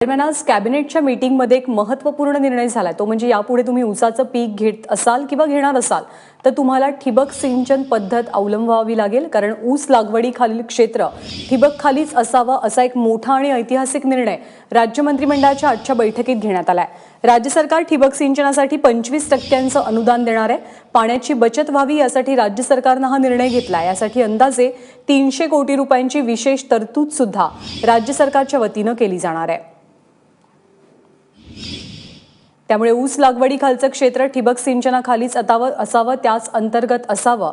दरम्यान आज कॅबिनेटच्या मीटिंगमध्ये एक महत्त्वपूर्ण निर्णय झाला। तो म्हणजे यापुढे तुम्ही ऊसाचं पीक घेत असाल किंवा घेणार असाल तर तुम्हाला ठिबक सिंचन पद्धत अवलंबावी लागेल, कारण ऊस लागवडीखालील क्षेत्र ठिबक खालीच असावं असा एक मोठा आणि ऐतिहासिक निर्णय राज्य मंत्रिमंडळाच्या आजच्या बैठकीत घेण्यात आलाय। राज्य सरकार ठिबक सिंचनासाठी 25% अनुदान देणार आहे। पाण्याची बचत व्हावी यासाठी राज्य सरकारने हा निर्णय घेतलाय। यासाठी अंदाजे 300 कोटी रुपयांची विशेष तरतूद सुद्धा राज्य सरकारच्या वतीने केली जाणार आहे। त्यामुळे ऊस लागवडीखालचं क्षेत्र ठिबक सिंचनाखालीच असावं, त्याच अंतर्गत असावं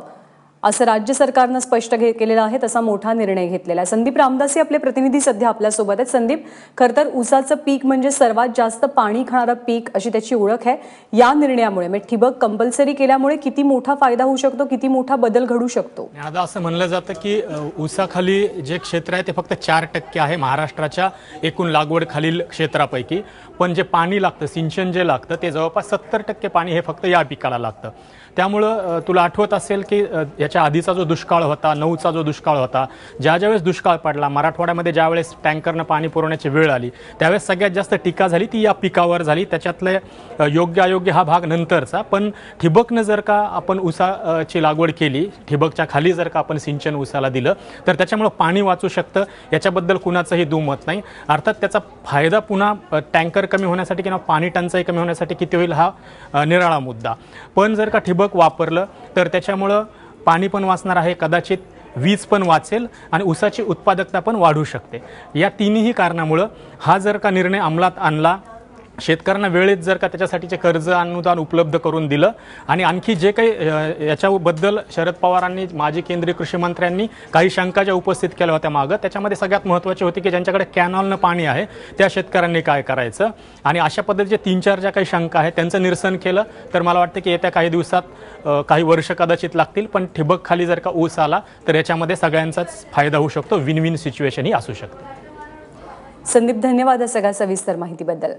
असं राज्य सरकारने स्पष्ट केलेलं आहे। तसा मोठा निर्णय घेतलेला आहे। संदीप रामदासी आपले प्रतिनिधी सध्या आपल्या सोबत आहेत। संदीप, खरतर ऊसाचं पीक म्हणजे सर्वात जास्त पाणी खाणारं पीक अशी त्याची ओळख आहे। या निर्णयामुळे म्हणजे ठिबक कंपल्सरी केल्यामुळे किती मोठा फायदा होऊ शकतो, किती मोठा बदल घडू शकतो? आता असं म्हणलं जातं की ऊसाखाली जे क्षेत्र आहे ते फक्त 4% आहे महाराष्ट्राच्या एकूण लागवड खालील क्षेत्रापैकी, पण जे पाणी लागतं, सिंचन जे लागतं ते जवळपास 70% पाणी हे फक्त या पिकाला लागतं। त्यामुळं तुला आठवत असेल की याच्या आधीचा जो दुष्काळ होता, 9चा जो दुष्काळ होता, ज्यावेळेस दुष्काळ पडला मराठवाड्यामध्ये, ज्यावेळेस टँकरनं पाणी पुरवण्याची वेळ आली त्यावेळेस सगळ्यात जास्त टीका झाली ती या पिकावर झाली। त्याच्यातले योग्य अयोग्य हा भाग नंतरचा, पण ठिबकनं जर का आपण ऊसाची लागवड केली, ठिबकच्या खाली जर का आपण सिंचन ऊसाला दिलं तर त्याच्यामुळे पाणी वाचू शकतं, याच्याबद्दल कुणाचंही दुमत नाही। अर्थात त्याचा फायदा पुन्हा टँकर कमी होण्यासाठी किंवा पाणी टंचाई कमी होण्यासाठी किती होईल हा निराळा मुद्दा। पण जर का ठिबक वापरलं तर त्याच्यामुळं पाणी पण वाचणार आहे, कदाचित वीज पण वाचेल आणि ऊसाची उत्पादकता पण वाढू शकते। या तिन्ही कारणामुळे हा जर का निर्णय अंमलात आणला, शेतकऱ्यांना वेळेत जर का त्याच्यासाठीचे कर्ज अनुदान उपलब्ध करून दिलं आणि आणखी जे काही याच्याबद्दल शरद पवारांनी, माजी केंद्रीय कृषी मंत्र्यांनी काही शंका ज्या उपस्थित केल्या होत्या मागं, त्याच्यामध्ये सगळ्यात महत्त्वाची होती की ज्यांच्याकडे कॅनॉलनं पाणी आहे त्या शेतकऱ्यांनी काय करायचं, आणि अशा पद्धतीचे 3-4 ज्या काही शंका आहेत त्यांचं निरसन केलं तर मला वाटतं की येत्या काही दिवसात, काही वर्ष कदाचित लागतील, पण ठिबक खाली जर का ऊस आला तर याच्यामध्ये सगळ्यांचाच फायदा होऊ शकतो, विन विन सिच्युएशन ही असू शकते। संदीप, धन्यवाद सगळ्या सविस्तर माहितीबद्दल।